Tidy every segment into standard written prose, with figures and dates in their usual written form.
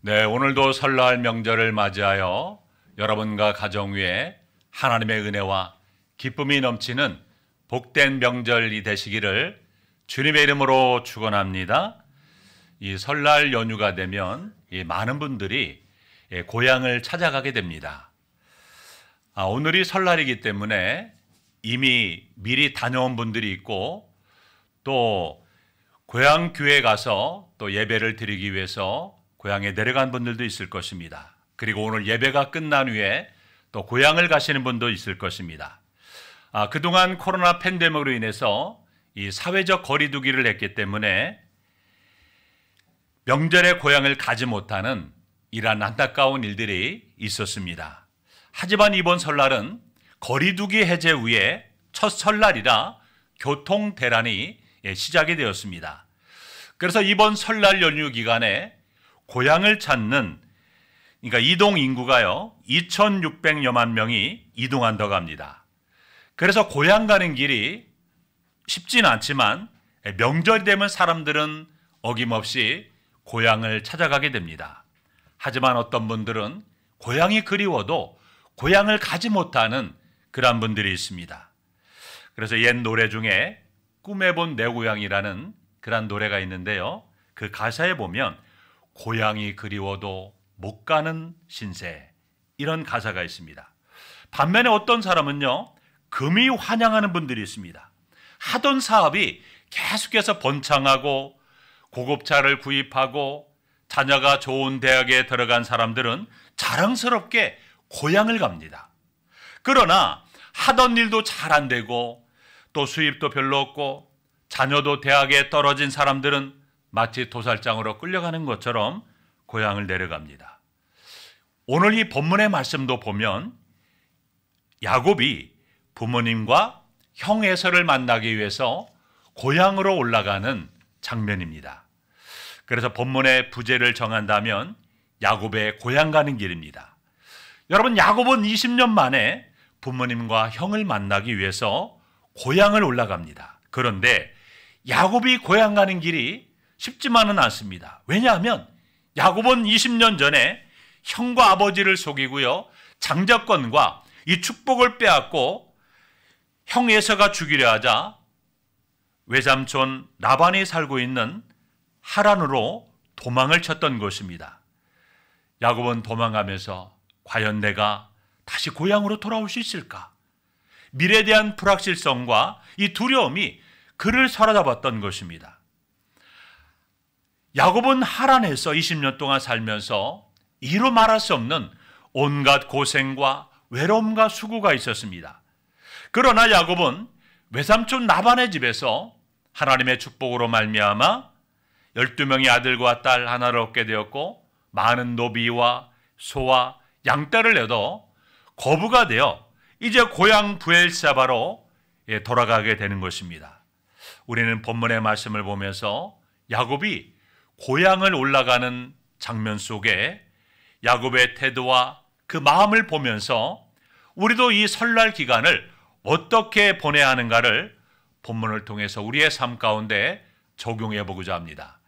네, 오늘도 설날 명절을 맞이하여 여러분과 가정 위에 하나님의 은혜와 기쁨이 넘치는 복된 명절이 되시기를 주님의 이름으로 축원합니다. 이 설날 연휴가 되면 많은 분들이 고향을 찾아가게 됩니다. 오늘이 설날이기 때문에 이미 미리 다녀온 분들이 있고 또 고향 교회에 가서 또 예배를 드리기 위해서 고향에 내려간 분들도 있을 것입니다. 그리고 오늘 예배가 끝난 후에 또 고향을 가시는 분도 있을 것입니다. 그동안 코로나 팬데믹으로 인해서 이 사회적 거리두기를 했기 때문에 명절에 고향을 가지 못하는 이러한 안타까운 일들이 있었습니다. 하지만 이번 설날은 거리두기 해제 후에 첫 설날이라 교통 대란이 시작이 되었습니다. 그래서 이번 설날 연휴 기간에 고향을 찾는 그러니까 이동 인구가요 2,600여만 명이 이동한다고 합니다. 그래서 고향 가는 길이 쉽지는 않지만 명절이 되면 사람들은 어김없이 고향을 찾아가게 됩니다. 하지만 어떤 분들은 고향이 그리워도 고향을 가지 못하는 그런 분들이 있습니다. 그래서 옛 노래 중에 꿈해본 내 고향이라는 그런 노래가 있는데요. 그 가사에 보면 고향이 그리워도 못 가는 신세 이런 가사가 있습니다. 반면에 어떤 사람은요 금이 환영하는 분들이 있습니다. 하던 사업이 계속해서 번창하고 고급차를 구입하고 자녀가 좋은 대학에 들어간 사람들은 자랑스럽게 고향을 갑니다. 그러나 하던 일도 잘 안 되고 또 수입도 별로 없고 자녀도 대학에 떨어진 사람들은 마치 도살장으로 끌려가는 것처럼 고향을 내려갑니다. 오늘 이 본문의 말씀도 보면 야곱이 부모님과 형 에서를 만나기 위해서 고향으로 올라가는 장면입니다. 그래서 본문의 부제를 정한다면 야곱의 고향 가는 길입니다. 여러분, 야곱은 20년 만에 부모님과 형을 만나기 위해서 고향을 올라갑니다. 그런데 야곱이 고향 가는 길이 쉽지만은 않습니다. 왜냐하면 야곱은 20년 전에 형과 아버지를 속이고요 장자권과 이 축복을 빼앗고 형 에서가 죽이려 하자 외삼촌 라반이 살고 있는 하란으로 도망을 쳤던 것입니다. 야곱은 도망가면서 과연 내가 다시 고향으로 돌아올 수 있을까? 미래에 대한 불확실성과 이 두려움이 그를 사로잡았던 것입니다. 야곱은 하란에서 20년 동안 살면서 이루 말할 수 없는 온갖 고생과 외로움과 수고가 있었습니다. 그러나 야곱은 외삼촌 라반의 집에서 하나님의 축복으로 말미암아 12명의 아들과 딸 하나를 얻게 되었고 많은 노비와 소와 양떼를 얻어 거부가 되어 이제 고향 브엘사바로 돌아가게 되는 것입니다. 우리는 본문의 말씀을 보면서 야곱이 고향을 올라가는 장면 속에 야곱의 태도와 그 마음을 보면서 우리도 이 설날 기간을 어떻게 보내야 하는가를 본문을 통해서 우리의 삶 가운데 적용해 보고자 합니다.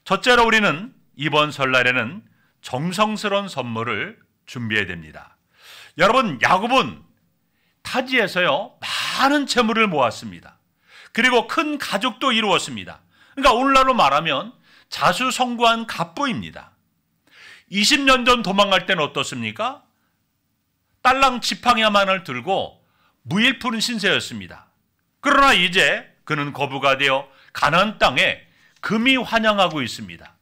첫째로 우리는 이번 설날에는 정성스러운 선물을 준비해야 됩니다. 여러분, 야곱은 타지에서요 많은 재물을 모았습니다. 그리고 큰 가족도 이루었습니다. 그러니까 오늘날로 말하면 자수성가한 갑부입니다. 20년 전 도망갈 때는 어떻습니까? 딸랑 지팡이만을 들고 무일푼 신세였습니다. 그러나 이제 그는 거부가 되어 가나안 땅에 금이 환영하고 있습니다.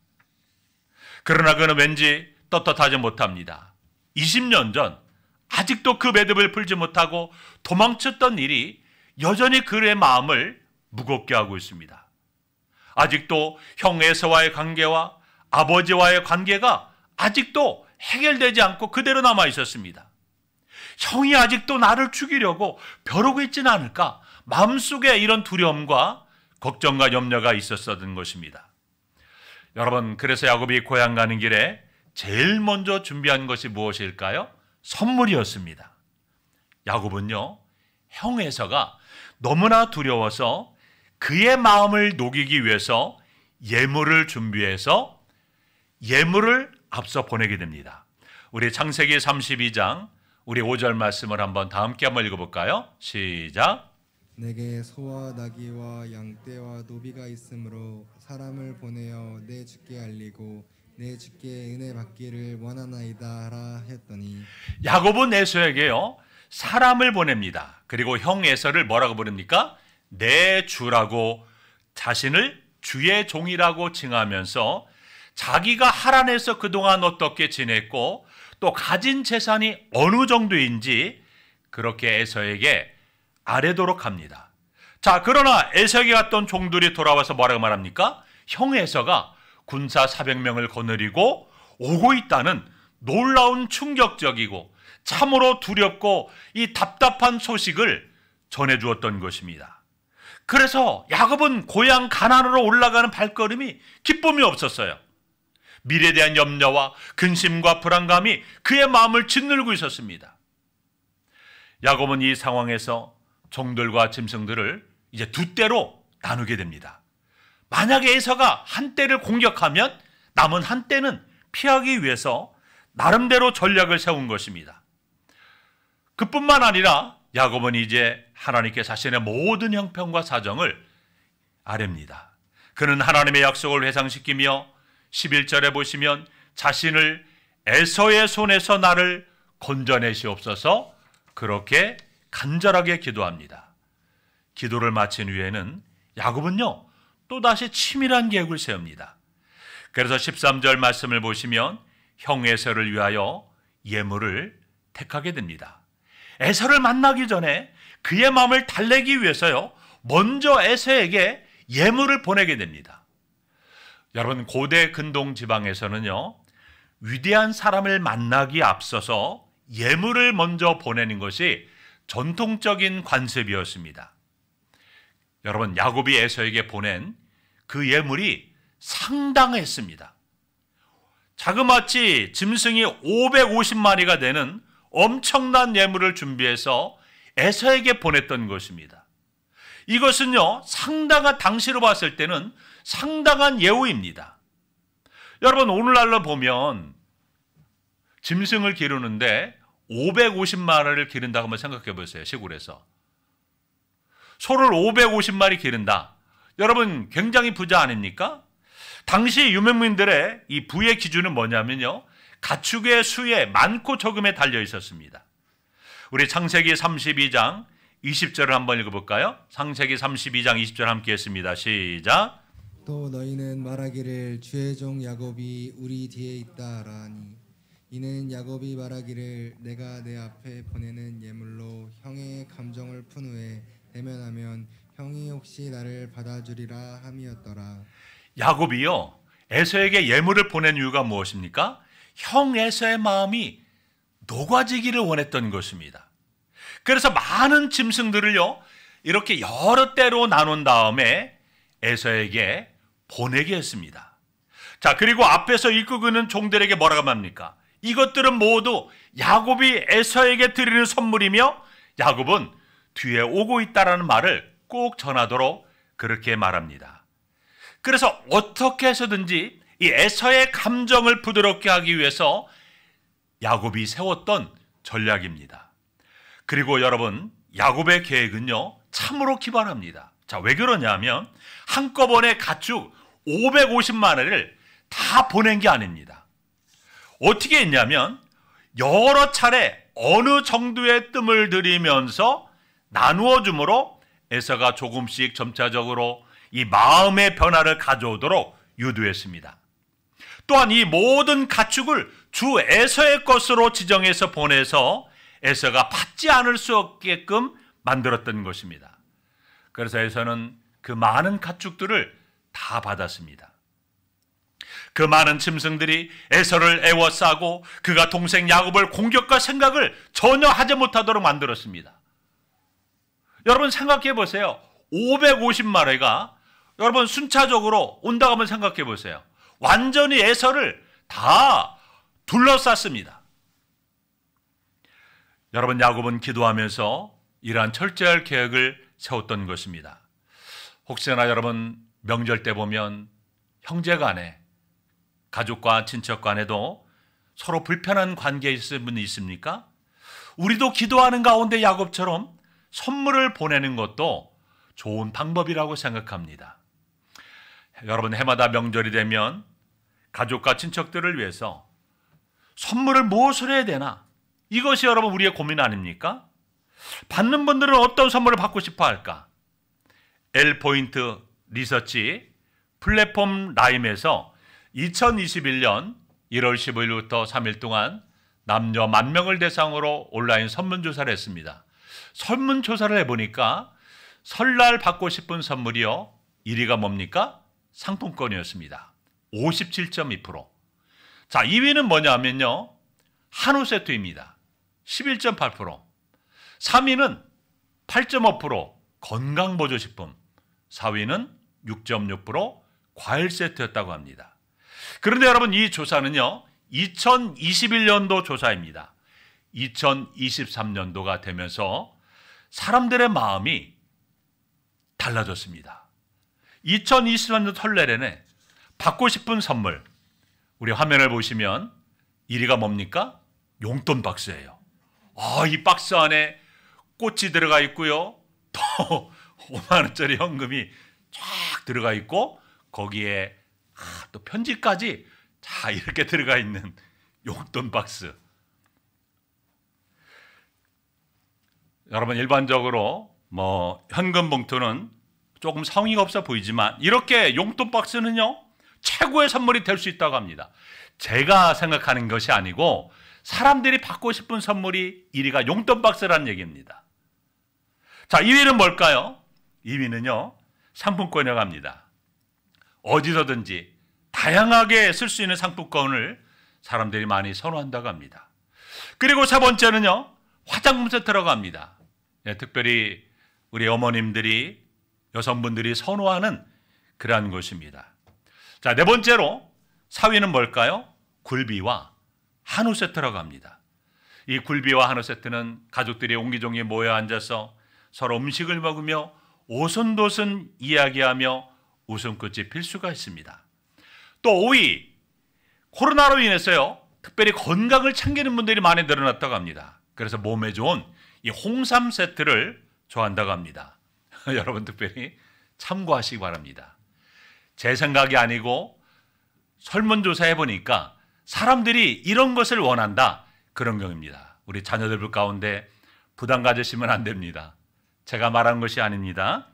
그러나 그는 왠지 떳떳하지 못합니다. 20년 전 아직도 그 매듭을 풀지 못하고 도망쳤던 일이 여전히 그의 마음을 무겁게 하고 있습니다. 아직도 형 에서와의 관계와 아버지와의 관계가 아직도 해결되지 않고 그대로 남아 있었습니다. 형이 아직도 나를 죽이려고 벼르고 있지는 않을까? 마음속에 이런 두려움과 걱정과 염려가 있었던 것입니다. 여러분, 그래서 야곱이 고향 가는 길에 제일 먼저 준비한 것이 무엇일까요? 선물이었습니다. 야곱은요, 형 에서가 너무나 두려워서 그의 마음을 녹이기 위해서 예물을 준비해서 예물을 앞서 보내게 됩니다. 우리 창세기 32장 우리 5절 말씀을 다 함께 한번 읽어볼까요? 시작. 내게 소와 나귀와 양떼와 노비가 있으므로 사람을 보내어 내 주께 알리고 내 주께 은혜 받기를 원하나이다 하라 했더니, 야곱은 에서에게요 사람을 보냅니다. 그리고 형 에서를 뭐라고 부릅니까? 내 주라고 자신을 주의 종이라고 칭하면서 자기가 하란에서 그동안 어떻게 지냈고 또 가진 재산이 어느 정도인지 그렇게 에서에게 아뢰도록 합니다. 자, 그러나 에서에게 갔던 종들이 돌아와서 뭐라고 말합니까? 형 에서가 군사 400명을 거느리고 오고 있다는 놀라운 충격적이고 참으로 두렵고 이 답답한 소식을 전해주었던 것입니다. 그래서 야곱은 고향 가나안으로 올라가는 발걸음이 기쁨이 없었어요. 미래에 대한 염려와 근심과 불안감이 그의 마음을 짓누르고 있었습니다. 야곱은 이 상황에서 종들과 짐승들을 이제 두 떼로 나누게 됩니다. 만약에 에서가 한 떼를 공격하면 남은 한 떼는 피하기 위해서 나름대로 전략을 세운 것입니다. 그뿐만 아니라 야곱은 이제 하나님께 자신의 모든 형편과 사정을 아뢰입니다. 그는 하나님의 약속을 회상시키며 11절에 보시면 자신을 에서의 손에서 나를 건져내시옵소서 그렇게 간절하게 기도합니다. 기도를 마친 후에는 야곱은요 또다시 치밀한 계획을 세웁니다. 그래서 13절 말씀을 보시면 형 에서를 위하여 예물을 택하게 됩니다. 에서를 만나기 전에 그의 마음을 달래기 위해서요 먼저 에서에게 예물을 보내게 됩니다. 여러분, 고대 근동 지방에서는요 위대한 사람을 만나기 앞서서 예물을 먼저 보내는 것이 전통적인 관습이었습니다. 여러분, 야곱이 에서에게 보낸 그 예물이 상당했습니다. 자그마치 짐승이 550마리가 되는 엄청난 예물을 준비해서 에서에게 보냈던 것입니다. 이것은요 상당한, 당시로 봤을 때는 상당한 예우입니다. 여러분, 오늘날로 보면 짐승을 기르는데 550마리를 기른다고 한번 생각해 보세요. 시골에서 소를 550마리 기른다. 여러분, 굉장히 부자 아닙니까? 당시 유명민들의 이 부의 기준은 뭐냐면요 가축의 수에 많고 적음에 달려 있었습니다. 우리 창세기 32장 20절을 한번 읽어볼까요? 창세기 32장 20절 함께 했습니다. 시작. 또 너희는 말하기를 주의 종 야곱이 우리 뒤에 있다 하라니, 이는 야곱이 말하기를 내가 내 앞에 보내는 예물로 형의 감정을 푼 후에 대면하면 형이 혹시 나를 받아주리라 함이었더라. 야곱이요 에서에게 예물을 보낸 이유가 무엇입니까? 형 에서의 마음이 녹아지기를 원했던 것입니다. 그래서 많은 짐승들을요 이렇게 여러 떼로 나눈 다음에 에서에게 보내게 했습니다. 자, 그리고 앞에서 이끄는 종들에게 뭐라고 합니까? 이것들은 모두 야곱이 에서에게 드리는 선물이며 야곱은 뒤에 오고 있다라는 말을 꼭 전하도록 그렇게 말합니다. 그래서 어떻게 해서든지 이 에서의 감정을 부드럽게 하기 위해서 야곱이 세웠던 전략입니다. 그리고 여러분, 야곱의 계획은요 참으로 기발합니다. 자, 왜 그러냐면 한꺼번에 가축 550마리를 다 보낸 게 아닙니다. 어떻게 했냐면 여러 차례 어느 정도의 뜸을 들이면서 나누어 줌으로 에서가 조금씩 점차적으로 이 마음의 변화를 가져오도록 유도했습니다. 또한 이 모든 가축을 주 에서의 것으로 지정해서 보내서 에서가 받지 않을 수 없게끔 만들었던 것입니다. 그래서 에서는 그 많은 가축들을 다 받았습니다. 그 많은 짐승들이 에서를 애워싸고 그가 동생 야곱을 공격할 생각을 전혀 하지 못하도록 만들었습니다. 여러분, 생각해 보세요. 550마리가 여러분 순차적으로 온다고 한번 생각해 보세요. 완전히 에서를 다 둘러쌌습니다. 여러분, 야곱은 기도하면서 이러한 철저할 계획을 세웠던 것입니다. 혹시나 여러분 명절 때 보면 형제간에 가족과 친척 간에도 서로 불편한 관계에 있을 분이 있습니까? 우리도 기도하는 가운데 야곱처럼 선물을 보내는 것도 좋은 방법이라고 생각합니다. 여러분, 해마다 명절이 되면 가족과 친척들을 위해서 선물을 무엇을 해야 되나? 이것이 여러분 우리의 고민 아닙니까? 받는 분들은 어떤 선물을 받고 싶어 할까? L포인트 리서치 플랫폼 라임에서 2021년 1월 15일부터 3일 동안 남녀 10,000명을 대상으로 온라인 설문조사를 했습니다. 설문조사를 해보니까 설날 받고 싶은 선물이요, 1위가 뭡니까? 상품권이었습니다. 57.2%. 자, 2위는 뭐냐면요, 한우 세트입니다. 11.8%. 3위는 8.5% 건강보조식품, 4위는 6.6% 과일 세트였다고 합니다. 그런데 여러분, 이 조사는요 2021년도 조사입니다. 2023년도가 되면서 사람들의 마음이 달라졌습니다. 2023년 설날에는 받고 싶은 선물, 우리 화면을 보시면 1위가 뭡니까? 용돈 박스예요. 이 박스 안에 꽃이 들어가 있고요, 또 5만 원짜리 현금이 쫙 들어가 있고, 거기에 또 편지까지 자 이렇게 들어가 있는 용돈 박스. 여러분, 일반적으로 현금 봉투는 조금 성의가 없어 보이지만 이렇게 용돈 박스는요 최고의 선물이 될 수 있다고 합니다. 제가 생각하는 것이 아니고 사람들이 받고 싶은 선물이 1위가 용돈 박스라는 얘기입니다. 자, 2위는 뭘까요? 2위는요 상품권이라고 합니다. 어디서든지 다양하게 쓸 수 있는 상품권을 사람들이 많이 선호한다고 합니다. 그리고 세 번째는요 화장품 세트라고 합니다. 특별히 우리 어머님들이, 여성분들이 선호하는 그러한 것입니다. 자, 네 번째로 4위는 뭘까요? 굴비와 한우 세트라고 합니다. 이 굴비와 한우 세트는 가족들이 옹기종기 모여 앉아서 서로 음식을 먹으며 오손도손 이야기하며 웃음꽃이 필 수가 있습니다. 또 5위, 코로나로 인해서요 특별히 건강을 챙기는 분들이 많이 늘어났다고 합니다. 그래서 몸에 좋은 이 홍삼 세트를 좋아한다고 합니다. 여러분 특별히 참고하시기 바랍니다. 제 생각이 아니고 설문조사 해보니까 사람들이 이런 것을 원한다, 그런 경우입니다. 우리 자녀들 가운데 부담 가지시면 안 됩니다. 제가 말한 것이 아닙니다.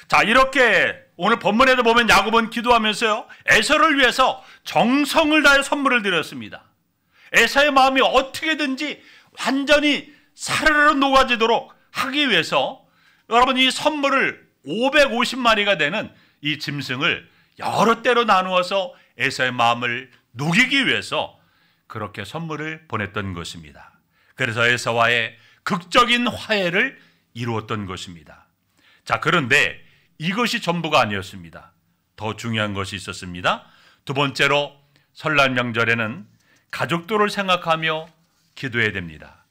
자, 이렇게 오늘 본문에도 보면 야곱은 기도하면서요 에서를 위해서 정성을 다해 선물을 드렸습니다. 에서의 마음이 어떻게든지 완전히 사르르 녹아지도록 하기 위해서 여러분 이 선물을 550마리가 되는 이 짐승을 여러 때로 나누어서 에서의 마음을 녹이기 위해서 그렇게 선물을 보냈던 것입니다. 그래서 에서와의 극적인 화해를 이루었던 것입니다. 자, 그런데 이것이 전부가 아니었습니다. 더 중요한 것이 있었습니다. 두 번째로 설날 명절에는 가족들을 생각하며 기도해야 됩니다.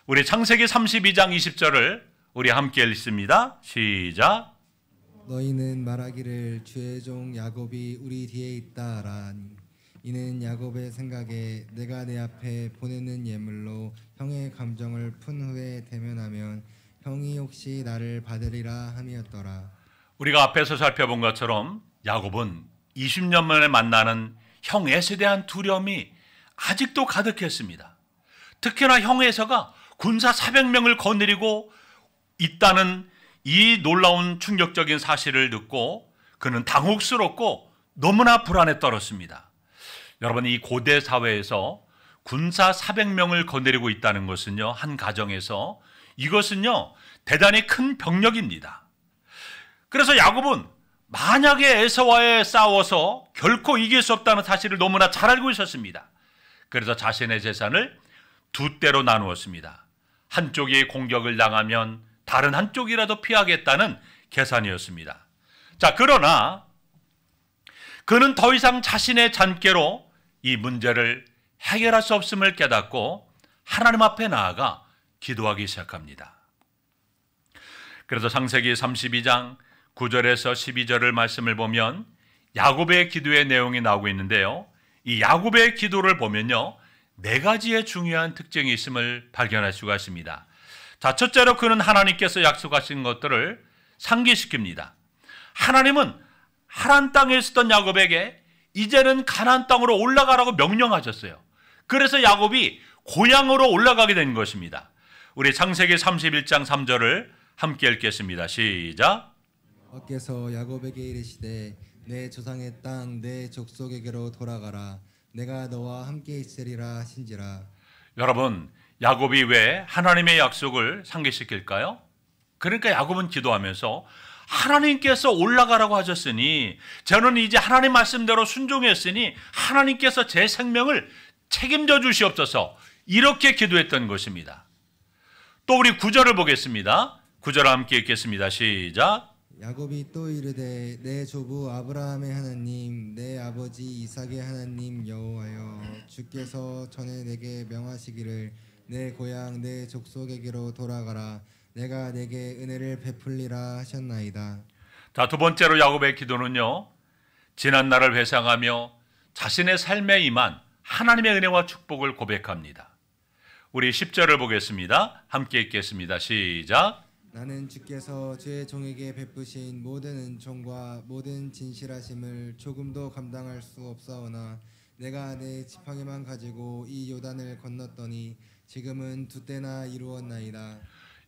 우리 창세기 32장 20절을 우리 함께 읽습니다. 시작. 너희는 말하기를 주의 종 야곱이 우리 뒤에 있다라니 이는 야곱의 생각에 내가 내 앞에 보내는 예물로 형의 감정을 푼 후에 대면하면 형이 혹시 나를 받으리라 함이었더라. 우리가 앞에서 살펴본 것처럼 야곱은 20년 만에 만나는 형 에서에 대한 두려움이 아직도 가득했습니다. 특히나 형 에서가 군사 400명을 거느리고 있다는 이 놀라운 충격적인 사실을 듣고 그는 당혹스럽고 너무나 불안에 떨었습니다. 여러분, 이 고대 사회에서 군사 400명을 거느리고 있다는 것은요, 한 가정에서 이것은요 대단히 큰 병력입니다. 그래서 야곱은 만약에 에서와의 싸워서 결코 이길 수 없다는 사실을 너무나 잘 알고 있었습니다. 그래서 자신의 재산을 두 때로 나누었습니다. 한쪽이 공격을 당하면 다른 한쪽이라도 피하겠다는 계산이었습니다. 자, 그러나 그는 더 이상 자신의 잔꾀로 이 문제를 해결할 수 없음을 깨닫고 하나님 앞에 나아가 기도하기 시작합니다. 그래서 창세기 32장 9절에서 12절을 말씀을 보면 야곱의 기도의 내용이 나오고 있는데요. 이 야곱의 기도를 보면요, 4가지의 중요한 특징이 있음을 발견할 수가 있습니다. 자, 첫째로 그는 하나님께서 약속하신 것들을 상기시킵니다. 하나님은 하란 땅에 있었던 야곱에게 이제는 가나안 땅으로 올라가라고 명령하셨어요. 그래서 야곱이 고향으로 올라가게 된 것입니다. 우리 창세기 31장 3절을 함께 읽겠습니다. 시작. 여호와께서 야곱에게 이르시되 내 조상의 땅 내 족속에게로 돌아가라. 내가 너와 함께 있으리라 하신지라. 여러분, 야곱이 왜 하나님의 약속을 상기시킬까요? 그러니까 야곱은 기도하면서 하나님께서 올라가라고 하셨으니 저는 이제 하나님 말씀대로 순종했으니 하나님께서 제 생명을 책임져 주시옵소서, 이렇게 기도했던 것입니다. 또 우리 9절을 보겠습니다. 9절 함께 읽겠습니다. 시작. 야곱이 또 이르되 내 조부 아브라함의 하나님 내 아버지 이삭의 하나님 여호와여, 주께서 전에 내게 명하시기를 내 고향 내 족속에게로 돌아가라. 내가 내게 은혜를 베풀리라 하셨나이다. 자, 두 번째로 야곱의 기도는요, 지난 날을 회상하며 자신의 삶에 임한 하나님의 은혜와 축복을 고백합니다. 우리 10절을 보겠습니다. 함께 읽겠습니다. 시작. 나는 주께서 주의 종에게 베푸신 모든 은총과 모든 진실하심을 조금도 감당할 수 없사오나 내가 내 지팡이만 가지고 이 요단을 건넜더니 지금은 두 때나 이루었나이다.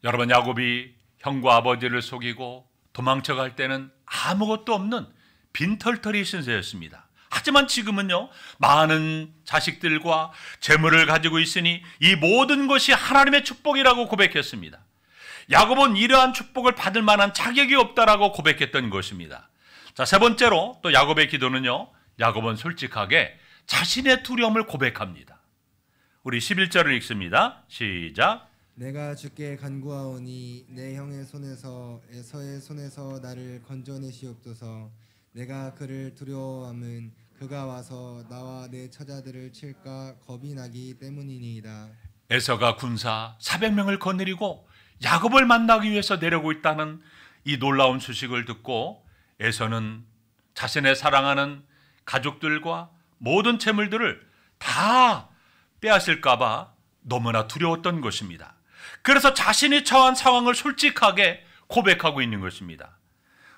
여러분, 야곱이 형과 아버지를 속이고 도망쳐갈 때는 아무것도 없는 빈털터리 신세였습니다. 하지만 지금은요, 많은 자식들과 재물을 가지고 있으니 이 모든 것이 하나님의 축복이라고 고백했습니다. 야곱은 이러한 축복을 받을 만한 자격이 없다라고 고백했던 것입니다. 자, 세 번째로 또 야곱의 기도는요, 야곱은 솔직하게 자신의 두려움을 고백합니다. 우리 11절을 읽습니다. 시작. 내가 주께 간구하오니 내 형의 손에서 에서의 손에서 나를 건져내시옵소서. 내가 그를 두려워함은 그가 와서 나와 내 처자들을 칠까 겁이 나기 때문이니이다. 에서가 군사 400명을 거느리고 야곱을 만나기 위해서 내려오고 있다는 이 놀라운 소식을 듣고 에서는 자신의 사랑하는 가족들과 모든 재물들을 다 빼앗을까 봐 너무나 두려웠던 것입니다. 그래서 자신이 처한 상황을 솔직하게 고백하고 있는 것입니다.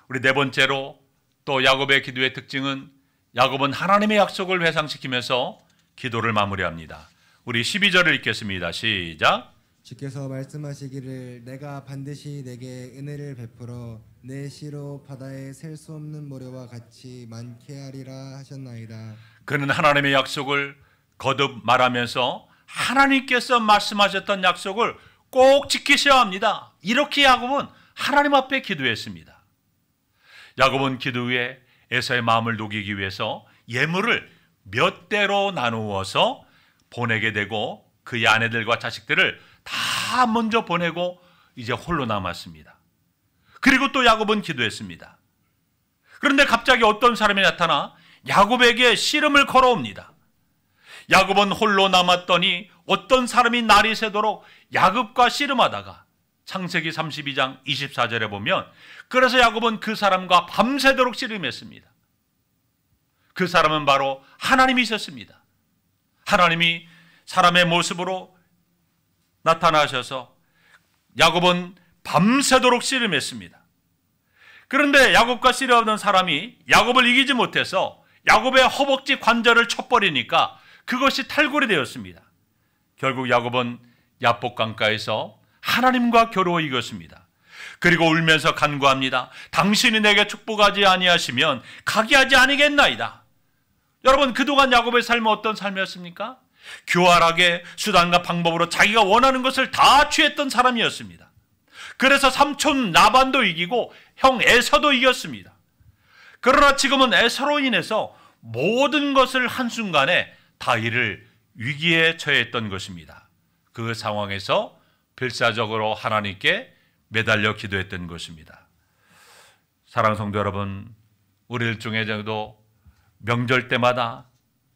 우리 네 번째로 또 야곱의 기도의 특징은 야곱은 하나님의 약속을 회상시키면서 기도를 마무리합니다. 우리 12절을 읽겠습니다. 시작. 주께서 말씀하시기를 내가 반드시 내게 은혜를 베풀어 내 씨로 바다에 셀 수 없는 모래와 같이 많게 하리라 하셨나이다. 그는 하나님의 약속을 거듭 말하면서 하나님께서 말씀하셨던 약속을 꼭 지키셔야 합니다. 이렇게 야곱은 하나님 앞에 기도했습니다. 야곱은 기도 후에 에서의 마음을 녹이기 위해서 예물을 몇 대로 나누어서 보내게 되고 그의 아내들과 자식들을 다 먼저 보내고 이제 홀로 남았습니다. 그리고 또 야곱은 기도했습니다. 그런데 갑자기 어떤 사람이 나타나 야곱에게 씨름을 걸어옵니다. 야곱은 홀로 남았더니 어떤 사람이 날이 새도록 야곱과 씨름하다가 창세기 32장 24절에 보면 그래서 야곱은 그 사람과 밤새도록 씨름했습니다. 그 사람은 바로 하나님이셨습니다. 하나님이 사람의 모습으로 나타나셔서 야곱은 밤새도록 씨름했습니다. 그런데 야곱과 씨름하던 사람이 야곱을 이기지 못해서 야곱의 허벅지 관절을 쳐버리니까 그것이 탈골이 되었습니다. 결국 야곱은 야복 강가에서 하나님과 겨루어 이겼습니다. 그리고 울면서 간구합니다. 당신이 내게 축복하지 아니하시면 가게 하지 아니겠나이다. 여러분, 그동안 야곱의 삶은 어떤 삶이었습니까? 교활하게 수단과 방법으로 자기가 원하는 것을 다 취했던 사람이었습니다. 그래서 삼촌 라반도 이기고 형 에서도 이겼습니다. 그러나 지금은 에서로 인해서 모든 것을 한순간에 다 잃을 위기에 처했던 것입니다. 그 상황에서 필사적으로 하나님께 매달려 기도했던 것입니다. 사랑하는 성도 여러분, 우리들 중에도 명절 때마다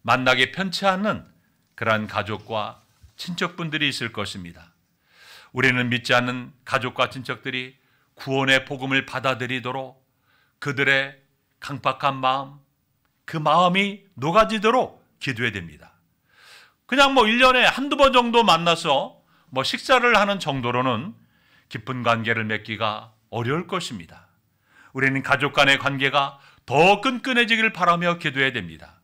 만나기 편치 않는 그러한 가족과 친척분들이 있을 것입니다. 우리는 믿지 않는 가족과 친척들이 구원의 복음을 받아들이도록 그들의 강팍한 마음, 그 마음이 녹아지도록 기도해야 됩니다. 그냥 1년에 한두 번 정도 만나서 식사를 하는 정도로는 깊은 관계를 맺기가 어려울 것입니다. 우리는 가족 간의 관계가 더 끈끈해지기를 바라며 기도해야 됩니다.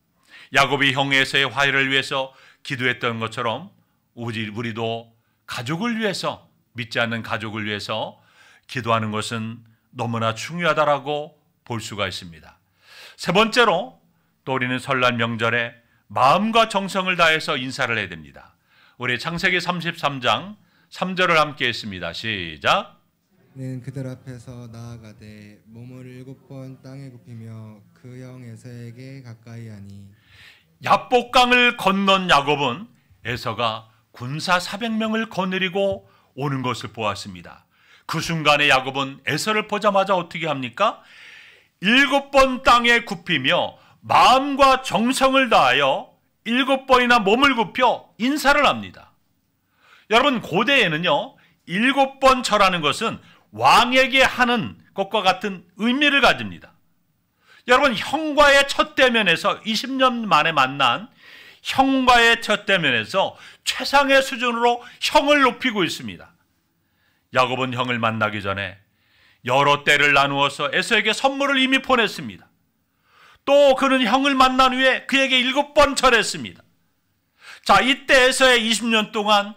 야곱이 형에서의 화해를 위해서 기도했던 것처럼 우리도 가족을 위해서, 믿지 않는 가족을 위해서 기도하는 것은 너무나 중요하다라고 볼 수가 있습니다. 세 번째로 또 우리는 설날 명절에 마음과 정성을 다해서 인사를 해야 됩니다. 우리 창세기 33장 3절을 함께 했습니다. 시작. 는 그들 앞에서 나아가되 몸을 7번 땅에 굽히며 그 형 에서에게 가까이 하니. 야복강을 건넌 야곱은 에서가 군사 400명을 거느리고 오는 것을 보았습니다. 그 순간에 야곱은 에서를 보자마자 어떻게 합니까? 7번 땅에 굽히며 마음과 정성을 다하여 7번이나 몸을 굽혀 인사를 합니다. 여러분, 고대에는요 7번 절하는 것은 왕에게 하는 것과 같은 의미를 가집니다. 여러분, 형과의 첫 대면에서 20년 만에 만난 형과의 첫 대면에서 최상의 수준으로 형을 높이고 있습니다. 야곱은 형을 만나기 전에 여러 때를 나누어서 에서에게 선물을 이미 보냈습니다. 또 그는 형을 만난 후에 그에게 7번 절했습니다. 자, 이때 에서의 20년 동안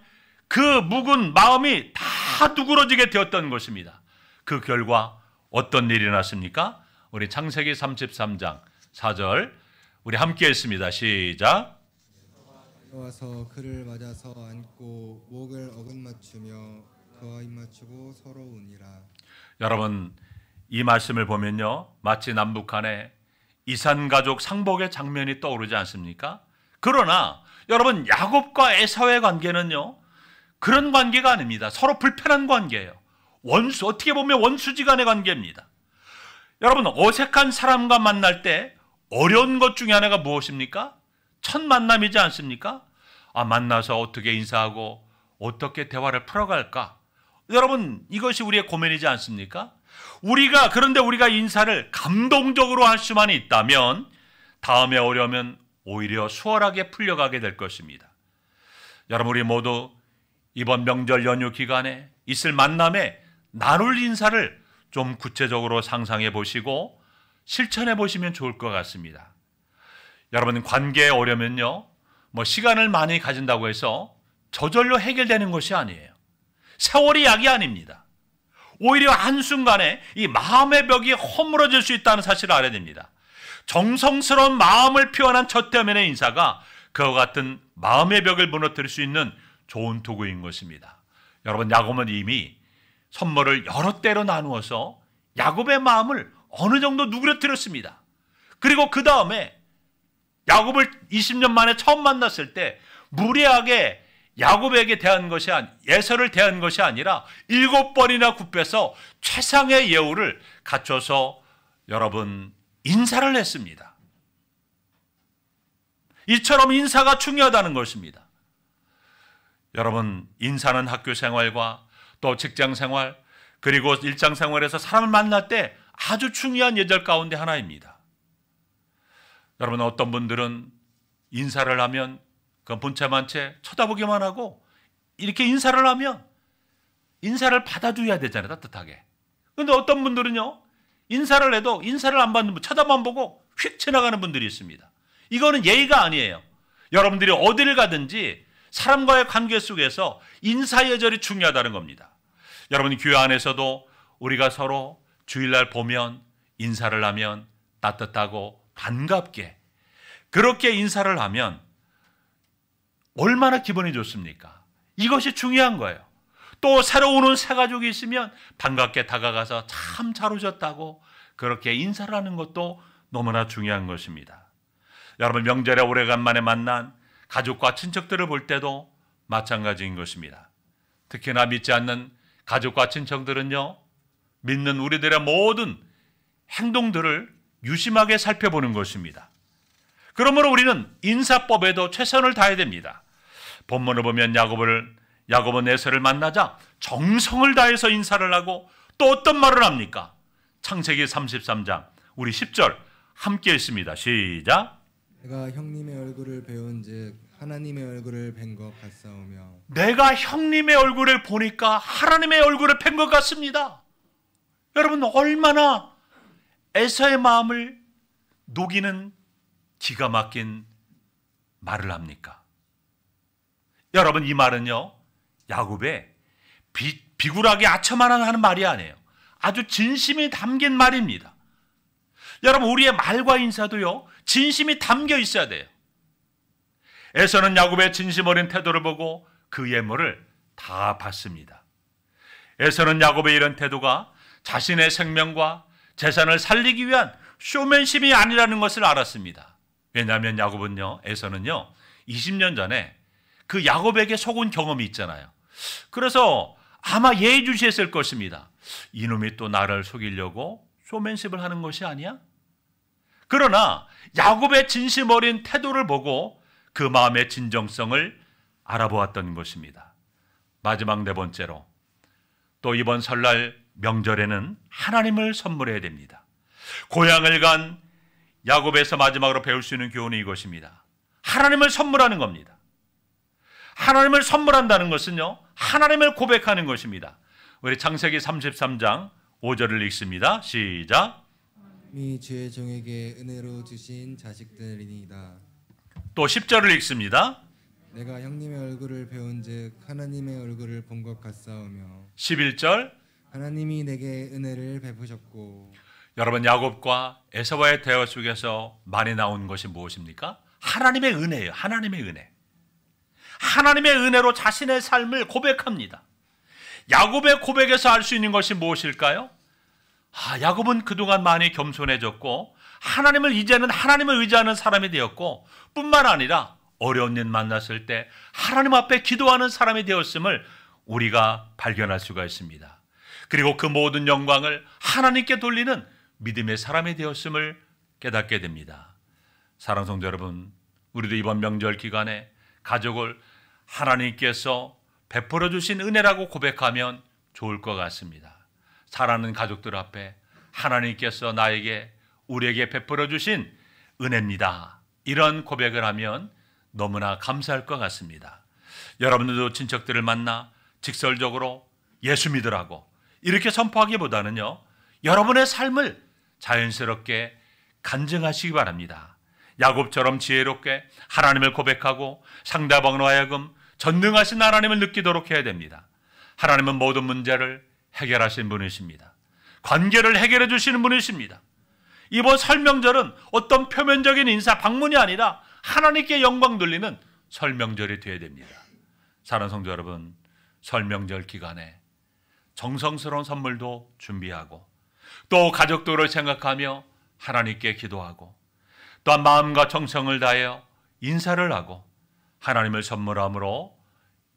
그 묵은 마음이 다 누그러지게 되었던 것입니다. 그 결과 어떤 일이 났습니까? 우리 창세기 33장 4절 우리 함께 했습니다. 시작. 와서 그를 맞아서 안고 목을 어긋맞추며 그와 입맞추고 서로 우니라. 여러분, 이 말씀을 보면요 마치 남북한의 이산가족 상복의 장면이 떠오르지 않습니까? 그러나 여러분, 야곱과 에사오의 관계는요 그런 관계가 아닙니다. 서로 불편한 관계예요. 어떻게 보면 원수지간의 관계입니다. 여러분, 어색한 사람과 만날 때 어려운 것 중에 하나가 무엇입니까? 첫 만남이지 않습니까? 만나서 어떻게 인사하고 어떻게 대화를 풀어갈까? 여러분, 이것이 우리의 고민이지 않습니까? 그런데 우리가 인사를 감동적으로 할 수만 있다면 다음에 오려면 오히려 수월하게 풀려가게 될 것입니다. 여러분, 우리 모두 이번 명절 연휴 기간에 있을 만남에 나눌 인사를 좀 구체적으로 상상해 보시고 실천해 보시면 좋을 것 같습니다. 여러분, 관계에 오려면요 시간을 많이 가진다고 해서 저절로 해결되는 것이 아니에요. 세월이 약이 아닙니다. 오히려 한순간에 이 마음의 벽이 허물어질 수 있다는 사실을 알아야 됩니다. 정성스러운 마음을 표현한 첫 대면의 인사가 그와 같은 마음의 벽을 무너뜨릴 수 있는 좋은 도구인 것입니다. 여러분, 야곱은 이미 선물을 여러 때로 나누어서 야곱의 마음을 어느 정도 누그러뜨렸습니다. 그리고 그 다음에 야곱을 20년 만에 처음 만났을 때 무례하게 야곱에게 대한 것이 에서를 대한 것이 아니라 7번이나 굽혀서 최상의 예우를 갖춰서 여러분 인사를 했습니다. 이처럼 인사가 중요하다는 것입니다. 여러분, 인사는 학교 생활과 또 직장 생활 그리고 일상 생활에서 사람을 만날 때 아주 중요한 예절 가운데 하나입니다. 여러분, 어떤 분들은 인사를 하면 그 본체만 채 쳐다보기만 하고 이렇게 인사를 하면 인사를 받아줘야 되잖아요, 따뜻하게. 그런데 어떤 분들은요 인사를 해도 인사를 안 받는 분, 쳐다만 보고 휙 지나가는 분들이 있습니다. 이거는 예의가 아니에요. 여러분들이 어디를 가든지 사람과의 관계 속에서 인사 예절이 중요하다는 겁니다. 여러분, 교회 안에서도 우리가 서로 주일날 보면 인사를 하면 따뜻하고 반갑게 그렇게 인사를 하면 얼마나 기분이 좋습니까? 이것이 중요한 거예요. 또 새로 오는 새 가족이 있으면 반갑게 다가가서 참 잘 오셨다고 그렇게 인사를 하는 것도 너무나 중요한 것입니다. 여러분, 명절에 오래간만에 만난 가족과 친척들을 볼 때도 마찬가지인 것입니다. 특히나 믿지 않는 가족과 친척들은요 믿는 우리들의 모든 행동들을 유심하게 살펴보는 것입니다. 그러므로 우리는 인사법에도 최선을 다해야 됩니다. 본문을 보면 야곱은 에서를 만나자 정성을 다해서 인사를 하고 또 어떤 말을 합니까? 창세기 33장 우리 10절 함께 있습니다. 시작. 내가 형님의 얼굴을 배운즉 하나님의 얼굴을 뵌 것 같사오며 내가 형님의 얼굴을 보니까 하나님의 얼굴을 뵌 것 같습니다. 여러분, 얼마나 에서의 마음을 녹이는 기가 막힌 말을 합니까? 여러분, 이 말은요, 야곱의 비굴하게 아첨하는 하는 말이 아니에요. 아주 진심이 담긴 말입니다. 여러분, 우리의 말과 인사도요, 진심이 담겨 있어야 돼요. 에서는 야곱의 진심 어린 태도를 보고 그 예물을 다 받습니다. 에서는 야곱의 이런 태도가 자신의 생명과 재산을 살리기 위한 쇼맨십이 아니라는 것을 알았습니다. 왜냐하면 야곱은요, 에서는요, 20년 전에 그 야곱에게 속은 경험이 있잖아요. 그래서 아마 예의주시했을 것입니다. 이놈이 또 나를 속이려고 쇼맨십을 하는 것이 아니야? 그러나 야곱의 진심 어린 태도를 보고 그 마음의 진정성을 알아보았던 것입니다. 마지막 네 번째로, 또 이번 설날 명절에는 하나님을 선물해야 됩니다. 고향을 간 야곱에서 마지막으로 배울 수 있는 교훈이 이것입니다. 하나님을 선물하는 겁니다. 하나님을 선물한다는 것은요, 하나님을 고백하는 것입니다. 우리 창세기 33장 5절을 읽습니다. 시작. 이 주의 종에게 은혜로 주신 자식들이니이다. 또 10절을 읽습니다. 내가 형님의 얼굴을 배운즉 하나님의 얼굴을 본 것 같사오며 11절. 하나님이 내게 은혜를 베푸셨고. 여러분, 야곱과 에사와의 대화 속에서 많이 나온 것이 무엇입니까? 하나님의 은혜예요. 하나님의 은혜. 하나님의 은혜로 자신의 삶을 고백합니다. 야곱의 고백에서 알 수 있는 것이 무엇일까요? 야곱은 그동안 많이 겸손해졌고 하나님을 이제는 하나님을 의지하는 사람이 되었고, 뿐만 아니라 어려운 일 만났을 때 하나님 앞에 기도하는 사람이 되었음을 우리가 발견할 수가 있습니다. 그리고 그 모든 영광을 하나님께 돌리는 믿음의 사람이 되었음을 깨닫게 됩니다. 사랑하는 성도 여러분, 우리도 이번 명절 기간에 가족을 하나님께서 베풀어 주신 은혜라고 고백하면 좋을 것 같습니다. 사랑하는 가족들 앞에 하나님께서 나에게, 우리에게 베풀어 주신 은혜입니다, 이런 고백을 하면 너무나 감사할 것 같습니다. 여러분들도 친척들을 만나 직설적으로 예수 믿으라고 이렇게 선포하기보다는요, 여러분의 삶을 자연스럽게 간증하시기 바랍니다. 야곱처럼 지혜롭게 하나님을 고백하고 상대방으로 하여금 전능하신 하나님을 느끼도록 해야 됩니다. 하나님은 모든 문제를 해결하신 분이십니다. 관계를 해결해 주시는 분이십니다. 이번 설명절은 어떤 표면적인 인사 방문이 아니라 하나님께 영광 돌리는 설명절이 되어야 됩니다. 사랑하는 성도 여러분, 설명절 기간에 정성스러운 선물도 준비하고, 또 가족들을 생각하며 하나님께 기도하고, 또한 마음과 정성을 다하여 인사를 하고 하나님을 선물함으로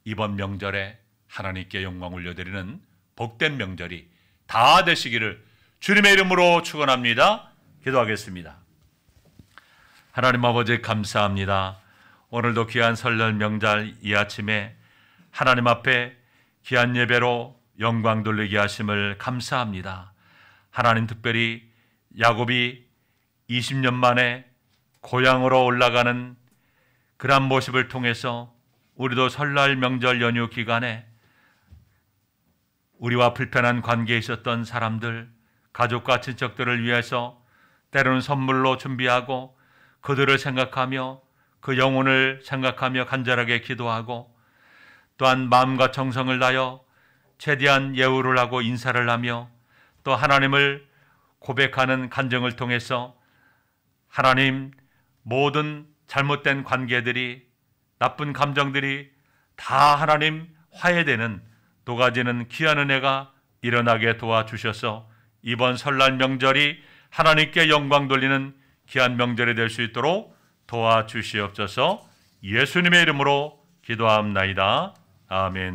이번 명절에 하나님께 영광 올려드리는 복된 명절이 다 되시기를 주님의 이름으로 축원합니다. 기도하겠습니다. 하나님 아버지, 감사합니다. 오늘도 귀한 설날 명절 이 아침에 하나님 앞에 귀한 예배로 영광 돌리게 하심을 감사합니다. 하나님, 특별히 야곱이 20년 만에 고향으로 올라가는 그런 모습을 통해서 우리도 설날 명절 연휴 기간에 우리와 불편한 관계에 있었던 사람들, 가족과 친척들을 위해서 때로는 선물로 준비하고 그들을 생각하며 그 영혼을 생각하며 간절하게 기도하고, 또한 마음과 정성을 다하여 최대한 예우를 하고 인사를 하며 또 하나님을 고백하는 간증을 통해서 하나님, 모든 잘못된 관계들이, 나쁜 감정들이 다 하나님 화해되는, 녹아지는 귀한 은혜가 일어나게 도와주셔서 이번 설날 명절이 하나님께 영광 돌리는 귀한 명절이 될 수 있도록 도와주시옵소서. 예수님의 이름으로 기도하옵나이다. 아멘.